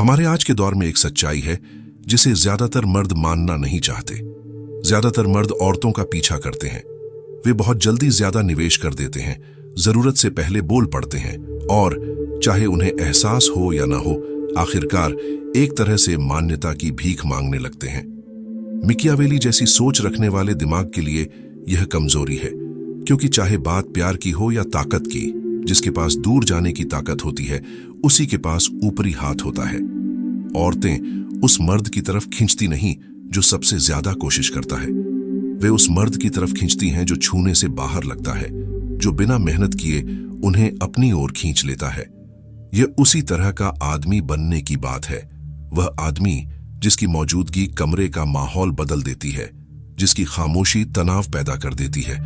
हमारे आज के दौर में एक सच्चाई है जिसे ज्यादातर मर्द मानना नहीं चाहते। ज्यादातर मर्द औरतों का पीछा करते हैं। वे बहुत जल्दी ज्यादा निवेश कर देते हैं, जरूरत से पहले बोल पड़ते हैं और चाहे उन्हें एहसास हो या ना हो, आखिरकार एक तरह से मान्यता की भीख मांगने लगते हैं। मिकियावेली जैसी सोच रखने वाले दिमाग के लिए यह कमजोरी है, क्योंकि चाहे बात प्यार की हो या ताकत की, जिसके पास दूर जाने की ताकत होती है उसी के पास ऊपरी हाथ होता है। औरतें उस मर्द की तरफ खींचती नहीं जो सबसे ज्यादा कोशिश करता है। वे उस मर्द की तरफ खींचती हैं जो छूने से बाहर लगता है, जो बिना मेहनत किए उन्हें अपनी ओर खींच लेता है। यह उसी तरह का आदमी बनने की बात है। वह आदमी जिसकी मौजूदगी कमरे का माहौल बदल देती है, जिसकी खामोशी तनाव पैदा कर देती है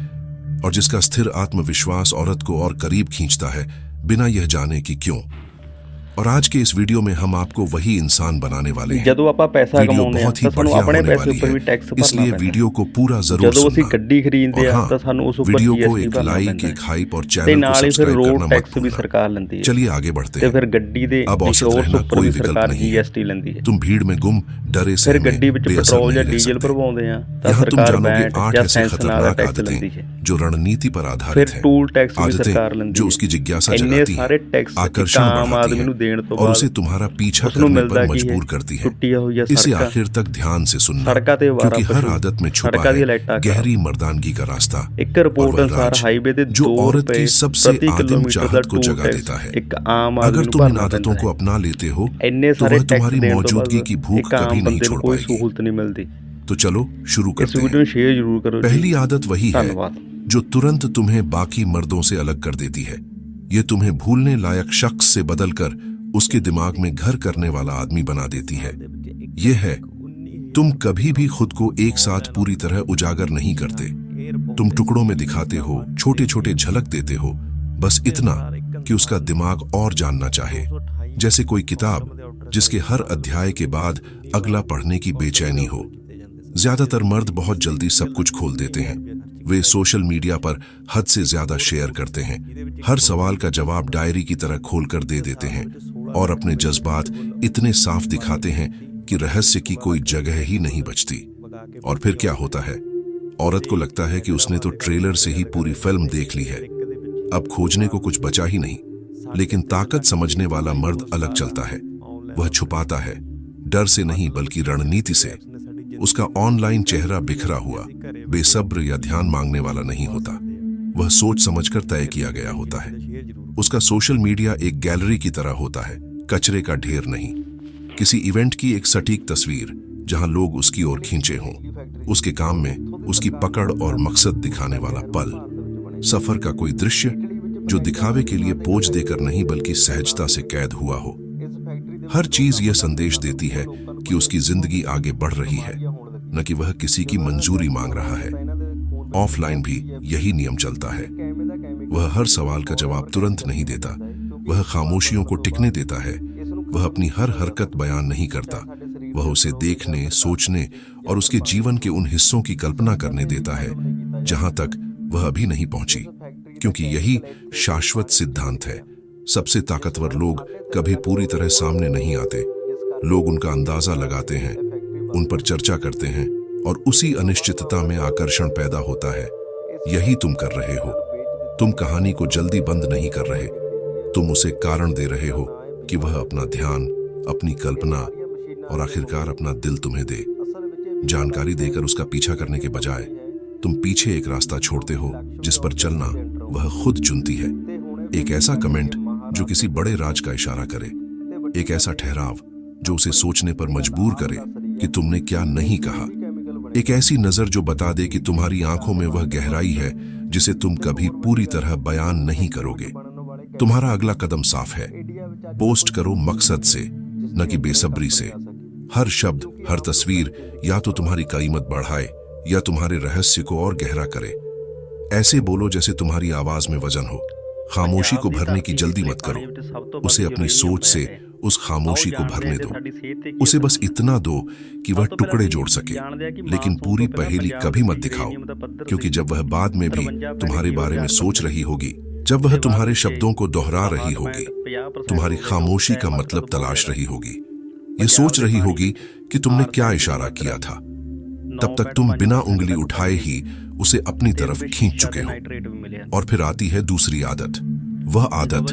और जिसका स्थिर आत्मविश्वास औरत को और करीब खींचता है बिना यह जाने कि क्यों। और आज के इस वीडियो में हम आपको वही इंसान बनाने वाले हैं। ਜਦੋਂ ਆਪਾਂ ਪੈਸਾ वीडियो ਕਮਾਉਂਦੇ बहुत ही ਤਾਂ ਸਾਨੂੰ बढ़िया ਆਪਣੇ होने ਪੈਸੇ वाली ਉੱਪਰ ਵੀ है, ਟੈਕਸ ਭਰਨਾ इसलिए ਪੈਂਦਾ। वीडियो को पूरा जरूर ਜਦੋਂ ਅਸੀਂ सुनना। ਗੱਡੀ ਖਰੀਦਦੇ और ਆ हाँ, ਤਾਂ ਸਾਨੂੰ ਉਸ ਉੱਪਰ वीडियो को GST एक ਭਰਨਾ लाइक, ਪੈਂਦਾ एक हाइप और ਤੇ चैनल को ਨਾਲ ਹੀ ਫਿਰ सब्सक्राइब ਰੋਡ करना मत ਟੈਕਸ ਵੀ भूलना। ਸਰਕਾਰ ਲੈਂਦੀ ਹੈ चलिए आगे बढ़ते ਤੇ हैं। ਫਿਰ ਗੱਡੀ ਦੇ अब औसत इंश्योरेंस रहना ਉੱਪਰ कोई ਵੀ विकल्प ਸਰਕਾਰ नहीं है। GST ਲੈਂਦੀ ਹੈ। तुम भीड़ में गुम, डरे ਫਿਰ सहमे, ਗੱਡੀ ਵਿੱਚ बेअसर ਪੈਟਰੋਲ नहीं ਜਾਂ रह ਡੀਜ਼ਲ सकते। ਭਰਵਾਉਂਦੇ ਆ ਤਾਂ यहाँ तुम ਸਰਕਾਰ जानोगे ਵੈਟ 8 ਜਾਂ ऐसी ਸੈਂਸ ਨਾਲ ਦਾ खतरनाक ਟੈਕਸ ਲੈਂਦੀ आदतें ਹੈ। जो रणनीति पर ਫਿਰ आधारित है। ਟੂਲ ਟੈਕਸ ਵੀ ਸਰਕਾਰ आदतें ਲੈਂਦੀ जो ਹੈ। उसकी जिज्ञासा ਇੰਨੇ जगाती ਸਾਰੇ है, ਟੈਕਸ आकर्षण ਆਮ बढ़ाती ਆਦਮੀ है ਨੂੰ ਦੇਣ ਤੋਂ और ਬਾਅਦ उसे तुम्हारा पीछा ਉਸਨੂੰ करने ਮਿਲਦਾ पर ਕੀ ਹੈ? मजबूर करती है। ਟੁੱਟੀਆਂ ਹੋਈਆਂ इसे ਸੜਕਾਂ, आखिर तक ध्यान से सुनना, ਸੜਕਾਂ ਤੇ क्योंकि ਅਵਾਰਾ हर ਪਸ਼ੂ, आदत में छुपा ਸੜਕਾਂ है ਦੀਆਂ ਲਾਈਟਾਂ ਖਰਾਬ। गहरी मर्दानगी का रास्ता। ਇੱਕ और ਰਿਪੋर्ਟ वह ਅਨੁਸਾਰ राज ਹਾਈਵੇ ਤੇ जो 2 औरत ਰੁਪਏ की सबसे ਪ੍ਰति आदिम किलोमीटर ਦਾ चाहत को ਟੂਲ जगा टैक्स देता है। ਇੱਕ ਆਮ अगर ਆਦਮੀ ਨੂੰ तुम इन ਭਰਨਾ आदतों ਪੈਂਦਾ को ਹੈ। अपना लेते हो ਇੰਨੇ तो ਸਾਰੇ वह ਟੈਕਸ तुम्हारी ਦੇਣ ਤੋਂ मौजूदगी ਬਾਅਦ की भूख ਇੱਕ कभी ਆਮ नहीं ਬੰਦੇ छोड़ ਨੂੰ ਕੋਈ पाएगी। ਸਹੂਲਤ ਨਹੀਂ ਮਿਲਦੀ। तो चलो शुरू ਇਸ करते ਵੀਡੀਓ हैं। ਨੂੰ ਸ਼ੇਅਰ ਜ਼ਰੂਰ ਕਰੋ ਜੀ। पहली आदत वही है ਧੰਨਵਾਦ। जो तुरंत तुम्हें बाकी मर्दों से अलग कर देती है। ये तुम्हें भूलने लायक शख्स से बदलकर उसके दिमाग में घर करने वाला आदमी बना देती है। ये है, तुम कभी भी खुद को एक साथ पूरी तरह उजागर नहीं करते। तुम टुकड़ों में दिखाते हो, छोटे छोटे झलक देते हो, बस इतना कि उसका दिमाग और जानना चाहे। जैसे कोई किताब जिसके हर अध्याय के बाद अगला पढ़ने की बेचैनी हो। ज्यादातर मर्द बहुत जल्दी सब कुछ खोल देते हैं। वे सोशल मीडिया पर हद से ज्यादा शेयर करते हैं, हर सवाल का जवाब डायरी की तरह खोलकर दे देते हैं और अपने जज्बात इतने साफ दिखाते हैं कि रहस्य की कोई जगह ही नहीं बचती। और फिर क्या होता है, औरत को लगता है कि उसने तो ट्रेलर से ही पूरी फिल्म देख ली है, अब खोजने को कुछ बचा ही नहीं। लेकिन ताकत समझने वाला मर्द अलग चलता है। वह छुपाता है, डर से नहीं बल्कि रणनीति से। उसका ऑनलाइन चेहरा बिखरा हुआ, बेसब्र या ध्यान मांगने वाला नहीं होता। वह सोच समझकर तय किया गया होता है। उसका सोशल मीडिया एक गैलरी की तरह होता है, कचरे का ढेर नहीं। किसी इवेंट की एक सटीक तस्वीर जहां लोग उसकी ओर खींचे हों। उसके काम में उसकी पकड़ और मकसद दिखाने वाला पल। सफर का कोई दृश्य जो दिखावे के लिए पोज देकर नहीं बल्कि सहजता से कैद हुआ हो। हर चीज यह संदेश देती है कि उसकी जिंदगी आगे बढ़ रही है, न कि वह किसी की मंजूरी मांग रहा है। ऑफलाइन भी यही नियम चलता है। वह हर सवाल का जवाब तुरंत नहीं देता। वह खामोशियों को टिकने देता है। वह अपनी हर हरकत बयान नहीं करता। वह उसे देखने, सोचने और उसके जीवन के उन हिस्सों की कल्पना करने देता है जहां तक वह अभी नहीं पहुंची, क्योंकि यही शाश्वत सिद्धांत है। सबसे ताकतवर लोग कभी पूरी तरह सामने नहीं आते। लोग उनका अंदाजा लगाते हैं, उन पर चर्चा करते हैं और उसी अनिश्चितता में आकर्षण पैदा होता है। यही तुम कर रहे हो। तुम कहानी को जल्दी बंद नहीं कर रहे, तुम उसे कारण दे रहे हो कि वह अपना ध्यान, अपनी कल्पना और आखिरकार अपना दिल तुम्हें दे। जानकारी देकर उसका पीछा करने के बजाय तुम पीछे एक रास्ता छोड़ते हो जिस पर चलना वह खुद चुनती है। एक ऐसा कमेंट जो किसी बड़े राज का इशारा करे, एक ऐसा ठहराव जो उसे सोचने पर मजबूर करे कि तुमने क्या नहीं कहा, एक ऐसी नजर जो बता दे कि तुम्हारी आंखों में वह गहराई है जिसे तुम कभी पूरी तरह बयान नहीं करोगे। तुम्हारा अगला कदम साफ है। पोस्ट करो मकसद से, न कि बेसब्री से। हर शब्द, हर तस्वीर या तो तुम्हारी कीमत बढ़ाए या तुम्हारे रहस्य को और गहरा करे। ऐसे बोलो जैसे तुम्हारी आवाज में वजन हो। खामोशी को भरने की जल्दी मत करो, उसे अपनी सोच से उस खामोशी को भरने दो। उसे बस इतना दो कि वह टुकड़े जोड़ सके, लेकिन पूरी पहेली कभी मत दिखाओ, क्योंकि जब वह बाद में भी तुम्हारे बारे में सोच रही होगी, जब वह तुम्हारे शब्दों को दोहरा रही होगी, तुम्हारी खामोशी का मतलब तलाश रही होगी, ये सोच रही होगी कि तुमने क्या इशारा किया था। तब तक तुम बिना उंगली उठाए ही उसे अपनी तरफ खींच चुके हो। और फिर आती है दूसरी आदत, वह आदत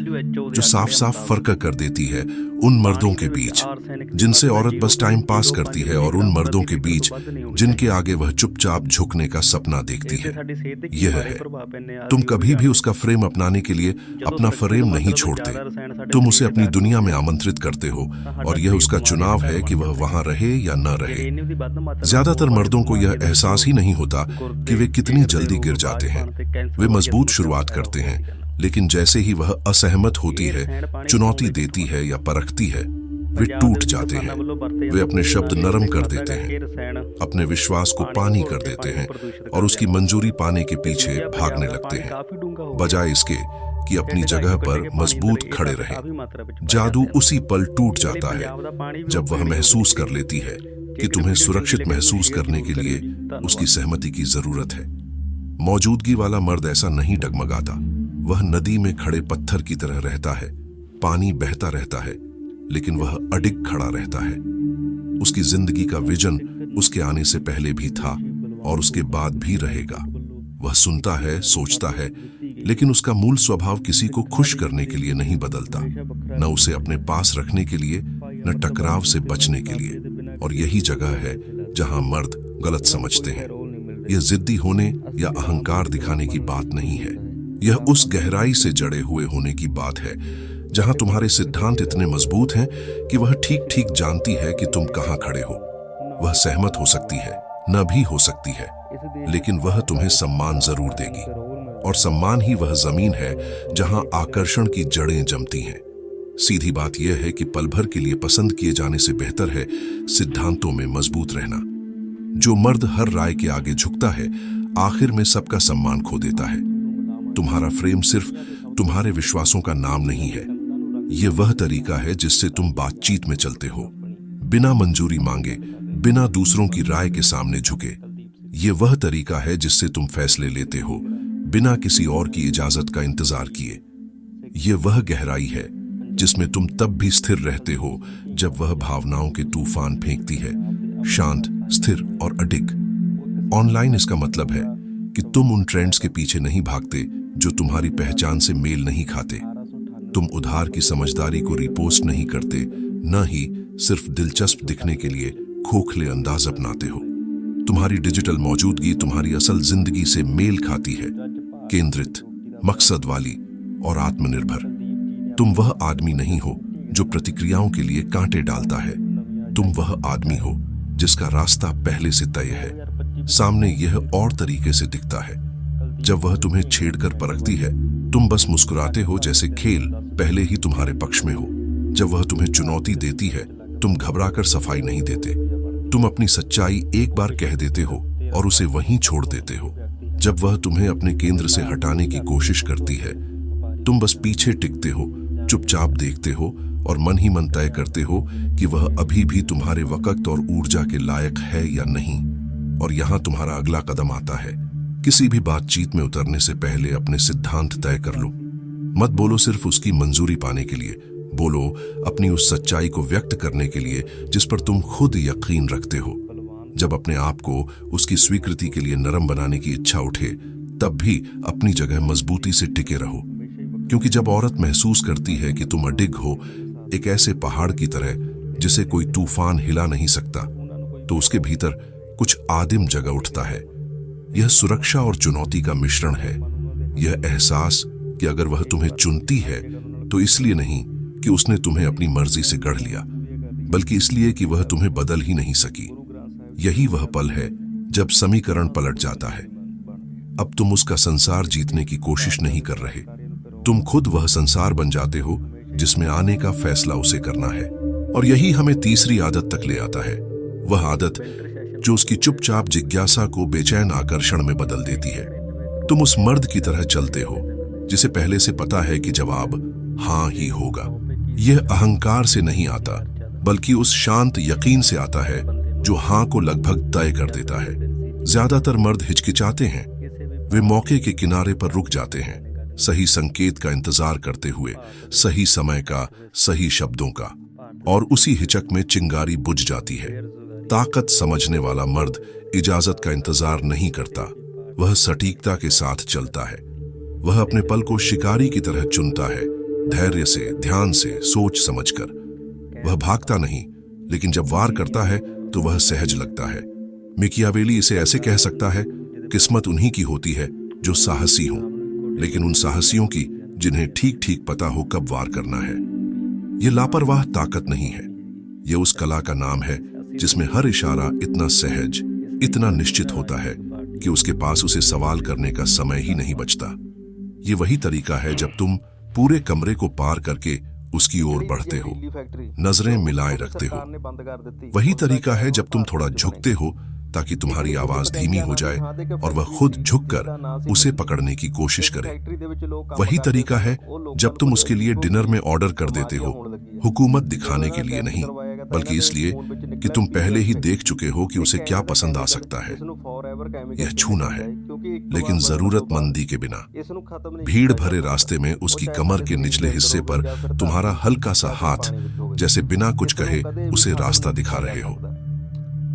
जो साफ साफ फर्क कर देती है उन मर्दों के बीच जिनसे औरत बस टाइम पास करती है और उन मर्दों के बीच जिनके आगे वह चुपचाप झुकने का सपना देखती है। यह है, तुम कभी भी उसका फ्रेम अपनाने के लिए अपना फ्रेम नहीं छोड़ते। तुम उसे अपनी दुनिया में आमंत्रित करते हो और यह उसका चुनाव है कि वह वहां रहे या न रहे। ज्यादातर मर्दों को यह एहसास ही नहीं होता कि वे कितनी जल्दी गिर जाते हैं। वे मजबूत शुरुआत करते हैं, लेकिन जैसे ही वह असहमत होती है, चुनौती देती है या परखती है, वे टूट जाते हैं। वे अपने शब्द नरम कर देते हैं, अपने विश्वास को पानी कर देते हैं और उसकी मंजूरी पाने के पीछे भागने लगते हैं, बजाय इसके कि अपनी जगह पर मजबूत खड़े रहें। जादू उसी पल टूट जाता है जब वह महसूस कर लेती है कि तुम्हें सुरक्षित महसूस करने के लिए उसकी सहमति की जरूरत है। मौजूदगी वाला मर्द ऐसा नहीं डगमगाता। वह नदी में खड़े पत्थर की तरह रहता है। पानी बहता रहता है, लेकिन वह अडिग खड़ा रहता है। उसकी जिंदगी का विजन उसके आने से पहले भी था और उसके बाद भी रहेगा। वह सुनता है, सोचता है, लेकिन उसका मूल स्वभाव किसी को खुश करने के लिए नहीं बदलता, न उसे अपने पास रखने के लिए, न टकराव से बचने के लिए। और यही जगह है जहां मर्द गलत समझते हैं। यह जिद्दी होने या अहंकार दिखाने की बात नहीं है। यह उस गहराई से जड़े हुए होने की बात है जहां तुम्हारे सिद्धांत इतने मजबूत हैं कि वह ठीक ठीक जानती है कि तुम कहां खड़े हो। वह सहमत हो सकती है, न भी हो सकती है, लेकिन वह तुम्हें सम्मान जरूर देगी। और सम्मान ही वह जमीन है जहां आकर्षण की जड़ें जमती हैं। सीधी बात यह है कि पल भर के लिए पसंद किए जाने से बेहतर है सिद्धांतों में मजबूत रहना। जो मर्द हर राय के आगे झुकता है, आखिर में सबका सम्मान खो देता है। तुम्हारा फ्रेम सिर्फ तुम्हारे विश्वासों का नाम नहीं है। यह वह तरीका है जिससे तुम बातचीत में चलते हो, बिना मंजूरी मांगे, बिना दूसरों की राय के सामने झुके। यह वह तरीका है जिससे तुम फैसले लेते हो, बिना किसी और की इजाजत का इंतजार किए। यह वह गहराई है जिसमें तुम तब भी स्थिर रहते हो जब वह भावनाओं के तूफान फेंकती है, शांत, स्थिर और अडिग। ऑनलाइन इसका मतलब है कि तुम उन ट्रेंड्स के पीछे नहीं भागते जो तुम्हारी पहचान से मेल नहीं खाते। तुम उधार की समझदारी को रिपोस्ट नहीं करते, न ही सिर्फ दिलचस्प दिखने के लिए खोखले अंदाज अपनाते हो। तुम्हारी डिजिटल मौजूदगी तुम्हारी असल जिंदगी से मेल खाती है, केंद्रित, मकसद वाली और आत्मनिर्भर। तुम वह आदमी नहीं हो जो प्रतिक्रियाओं के लिए कांटे डालता है। तुम वह आदमी हो जिसका रास्ता पहले से तय है। सामने यह और तरीके से दिखता है। जब वह तुम्हें छेड़कर परखती है, तुम बस मुस्कुराते हो जैसे खेल पहले ही तुम्हारे पक्ष में हो। जब वह तुम्हें चुनौती देती है, तुम घबराकर सफाई नहीं देते। तुम अपनी सच्चाई एक बार कह देते हो और उसे वहीं छोड़ देते हो। जब वह तुम्हें अपने केंद्र से हटाने की कोशिश करती है, तुम बस पीछे टिकते हो, चुपचाप देखते हो और मन ही मन तय करते हो कि वह अभी भी तुम्हारे वक्त और ऊर्जा के लायक है या नहीं। और यहां तुम्हारा अगला कदम आता है। किसी भी बातचीत में उतरने से पहले अपने सिद्धांत तय कर लो। मत बोलो सिर्फ उसकी मंजूरी पाने के लिए, बोलो अपनी उस सच्चाई को व्यक्त करने के लिए जिस पर तुम खुद यकीन रखते हो। जब अपने आप को उसकी स्वीकृति के लिए नरम बनाने की इच्छा उठे, तब भी अपनी जगह मजबूती से टिके रहो। क्योंकि जब औरत महसूस करती है कि तुम अडिग हो, एक ऐसे पहाड़ की तरह जिसे कोई तूफान हिला नहीं सकता, तो उसके भीतर कुछ आदिम जगह उठता है। यह सुरक्षा और चुनौती का मिश्रण है। यह एहसास कि अगर वह तुम्हें चुनती है तो इसलिए नहीं कि उसने तुम्हें अपनी मर्जी से गढ़ लिया, बल्कि इसलिए कि वह तुम्हें बदल ही नहीं सकी। यही वह पल है जब समीकरण पलट जाता है। अब तुम उसका संसार जीतने की कोशिश नहीं कर रहे, तुम खुद वह संसार बन जाते हो जिसमें आने का फैसला उसे करना है। और यही हमें तीसरी आदत तक ले आता है, वह आदत जो उसकी चुपचाप जिज्ञासा को बेचैन आकर्षण में बदल देती है। तुम उस मर्द की तरह चलते हो जिसे पहले से पता है कि जवाब हाँ ही होगा। यह अहंकार से नहीं आता, बल्कि उस शांत यकीन से आता है जो हाँ को लगभग तय कर देता है। ज्यादातर मर्द हिचकिचाते हैं, वे मौके के किनारे पर रुक जाते हैं, सही संकेत का इंतजार करते हुए, सही समय का, सही शब्दों का। और उसी हिचक में चिंगारी बुझ जाती है। ताकत समझने वाला मर्द इजाजत का इंतजार नहीं करता, वह सटीकता के साथ चलता है। वह अपने पल को शिकारी की तरह चुनता है, धैर्य से, ध्यान से, सोच समझकर। वह भागता नहीं, लेकिन जब वार करता है तो वह सहज लगता है। मिकियावेली इसे ऐसे कह सकता है, किस्मत उन्हीं की होती है जो साहसी हो, लेकिन उन साहसियों की जिन्हें ठीक ठीक पता हो कब वार करना है। ये लापरवाह ताकत नहीं है, ये उस कला का नाम है जिसमें हर इशारा इतना सहज, इतना निश्चित होता है कि उसके पास उसे सवाल करने का समय ही नहीं बचता। ये वही तरीका है जब तुम पूरे कमरे को पार करके उसकी ओर बढ़ते हो, नजरें मिलाए रखते हो। वही तरीका है जब तुम थोड़ा झुकते हो ताकि तुम्हारी आवाज धीमी हो जाए और वह खुद झुककर उसे पकड़ने की कोशिश करे। वही तरीका है जब तुम उसके लिए डिनर में ऑर्डर कर देते हो, हुकूमत दिखाने के लिए नहीं, बल्कि इसलिए कि तुम पहले ही देख चुके हो कि उसे क्या पसंद आ सकता है। यह छूना है, लेकिन जरूरतमंदी के बिना। भीड़ भरे रास्ते में उसकी कमर के निचले हिस्से पर तुम्हारा हल्का सा हाथ जैसे बिना कुछ कहे उसे रास्ता दिखा रहे हो।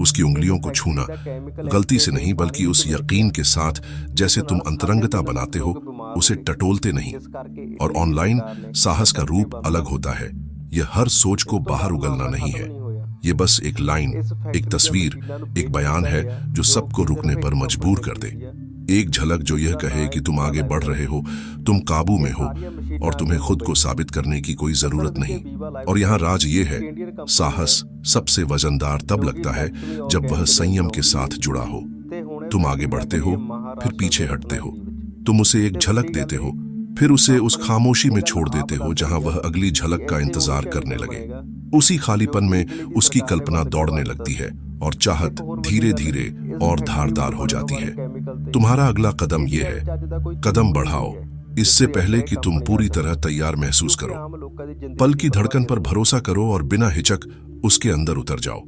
उसकी उंगलियों को छूना गलती से नहीं, बल्कि उस यकीन के साथ जैसे तुम अंतरंगता बनाते हो, उसे टटोलते नहीं। और ऑनलाइन साहस का रूप अलग होता है। यह हर सोच को बाहर उगलना नहीं है, ये बस एक लाइन, एक तस्वीर, एक बयान है जो सबको रुकने पर मजबूर कर दे। एक झलक जो यह कहे कि तुम आगे बढ़ रहे हो, तुम काबू में हो और तुम्हें खुद को साबित करने की कोई जरूरत नहीं। और यहाँ राज ये है, साहस सबसे वजनदार तब लगता है जब वह संयम के साथ जुड़ा हो। तुम आगे बढ़ते हो, फिर पीछे हटते हो, तुम उसे एक झलक देते हो, फिर उसे उस खामोशी में छोड़ देते हो जहां वह अगली झलक का इंतजार करने लगे। उसी खालीपन में उसकी कल्पना दौड़ने लगती है और चाहत धीरे धीरे और धारदार हो जाती है। तुम्हारा अगला कदम यह है, कदम बढ़ाओ इससे पहले कि तुम पूरी तरह तैयार महसूस करो। पल की धड़कन पर भरोसा करो और बिना हिचक उसके अंदर उतर जाओ।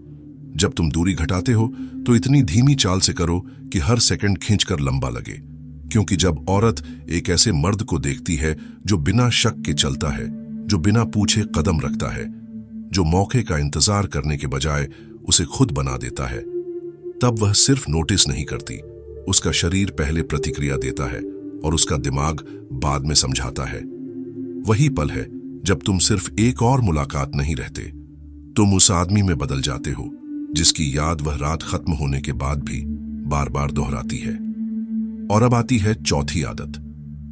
जब तुम दूरी घटाते हो तो इतनी धीमी चाल से करो कि हर सेकंड खींचकर लंबा लगे, क्योंकि जब औरत एक ऐसे मर्द को देखती है जो बिना शक के चलता है, जो बिना पूछे कदम रखता है, जो मौके का इंतजार करने के बजाय उसे खुद बना देता है, तब वह सिर्फ नोटिस नहीं करती, उसका शरीर पहले प्रतिक्रिया देता है और उसका दिमाग बाद में समझाता है। वही पल है जब तुम सिर्फ एक और मुलाकात नहीं रहते, तुम उस आदमी में बदल जाते हो जिसकी याद वह रात खत्म होने के बाद भी बार बार दोहराती है। और अब आती है चौथी आदत,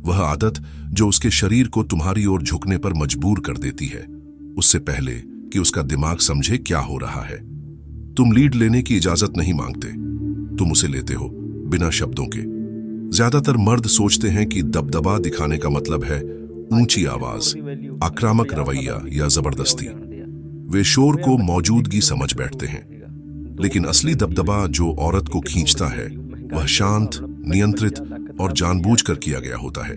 वह आदत जो उसके शरीर को तुम्हारी ओर झुकने पर मजबूर कर देती है, उससे पहले कि उसका दिमाग समझे क्या हो रहा है। तुम लीड लेने की इजाजत नहीं मांगते, तुम उसे लेते हो बिना शब्दों के। ज्यादातर मर्द सोचते हैं कि दबदबा दिखाने का मतलब है ऊंची आवाज, आक्रामक रवैया या जबरदस्ती। वे शोर को मौजूदगी समझ बैठते हैं, लेकिन असली दबदबा जो औरत को खींचता है वह शांत, नियंत्रित और जानबूझकर किया गया होता है।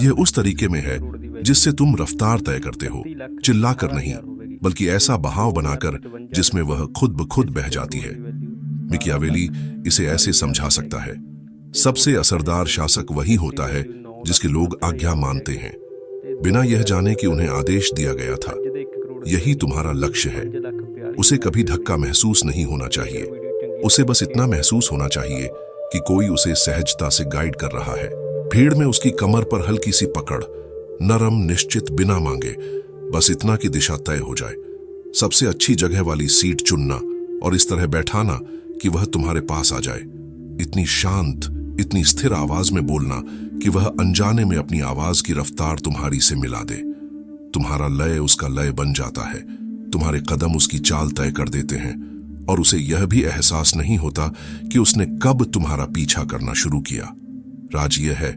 यह उस तरीके में है जिससे तुम रफ्तार तय करते हो, चिल्लाकर नहीं, बल्कि ऐसा बहाव बनाकर जिसमें वह खुद ब खुद बह जाती है। मिकियावेली इसे ऐसे समझा सकता है, सबसे असरदार शासक वही होता है जिसके लोग आज्ञा मानते हैं, बिना यह जाने कि उन्हें आदेश दिया गया था। यही तुम्हारा लक्ष्य है। उसे कभी धक्का महसूस नहीं होना चाहिए, उसे बस इतना महसूस होना चाहिए कि कोई उसे सहजता से गाइड कर रहा है। भीड़ में उसकी कमर पर हल्की सी पकड़, नरम, निश्चित, बिना मांगे, बस इतना कि दिशा तय हो जाए। सबसे अच्छी जगह वाली सीट चुनना और इस तरह बैठाना कि वह तुम्हारे पास आ जाए। इतनी शांत, इतनी स्थिर आवाज में बोलना कि वह अनजाने में अपनी आवाज की रफ्तार तुम्हारी से मिला दे। तुम्हारा लय उसका लय बन जाता है, तुम्हारे कदम उसकी चाल तय कर देते हैं और उसे यह भी एहसास नहीं होता कि उसने कब तुम्हारा पीछा करना शुरू किया। राज यह है,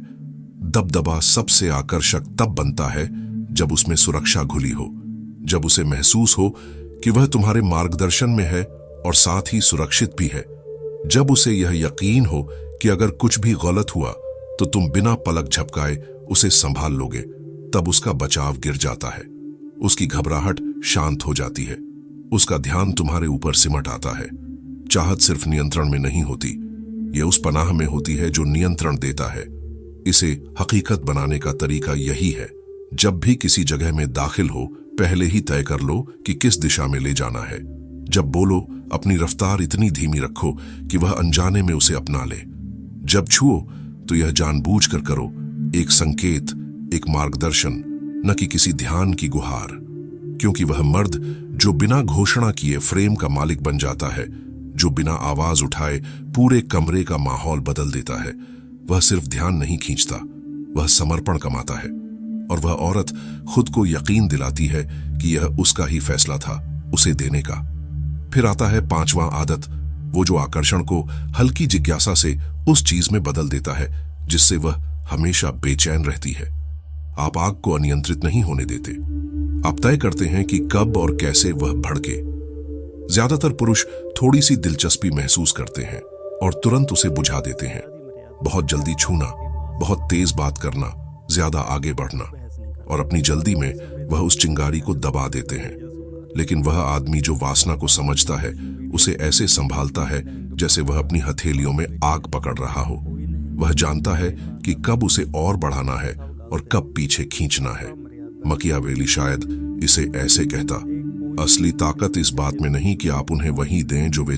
दबदबा सबसे आकर्षक तब बनता है जब उसमें सुरक्षा घुली हो, जब उसे महसूस हो कि वह तुम्हारे मार्गदर्शन में है और साथ ही सुरक्षित भी है, जब उसे यह यकीन हो कि अगर कुछ भी गलत हुआ तो तुम बिना पलक झपकाए उसे संभाल लोगे, तब उसका बचाव गिर जाता है, उसकी घबराहट शांत हो जाती है, उसका ध्यान तुम्हारे ऊपर सिमट आता है। चाहत सिर्फ नियंत्रण में नहीं होती, यह उस पनाह में होती है जो नियंत्रण देता है। इसे हकीकत बनाने का तरीका यही है, जब भी किसी जगह में दाखिल हो पहले ही तय कर लो कि किस दिशा में ले जाना है। जब बोलो, अपनी रफ्तार इतनी धीमी रखो कि वह अनजाने में उसे अपना ले। जब छुओ तो यह जानबूझकर करो, एक संकेत, एक मार्गदर्शन, न कि किसी ध्यान की गुहार। क्योंकि वह मर्द जो बिना घोषणा किए फ्रेम का मालिक बन जाता है, जो बिना आवाज उठाए पूरे कमरे का माहौल बदल देता है, वह सिर्फ ध्यान नहीं खींचता, वह समर्पण कमाता है। और वह औरत खुद को यकीन दिलाती है कि यह उसका ही फैसला था, उसे देने का। फिर आता है 5वां आदत, वो जो आकर्षण को हल्की जिज्ञासा से उस चीज में बदल देता है जिससे वह हमेशा बेचैन रहती है। आप आग को अनियंत्रित नहीं होने देते, आप तय करते हैं कि कब और कैसे वह भड़के। ज्यादातर पुरुष थोड़ी सी दिलचस्पी महसूस करते हैं और तुरंत उसे बुझा देते हैं। बहुत जल्दी छूना, बहुत तेज बात करना, ज्यादा आगे बढ़ना, और अपनी जल्दी में वह उस चिंगारी को दबा देते हैं। लेकिन वह आदमी जो वासना को समझता है, उसे ऐसे संभालता है जैसे वह अपनी हथेलियों में आग पकड़ रहा हो। वह जानता है कि कब उसे और बढ़ाना है और कब पीछे खींचना है। मकियावेली शायद इसे ऐसे कहता, असली ताकत इस बात में नहीं कि आप उन्हें वही दें जो वे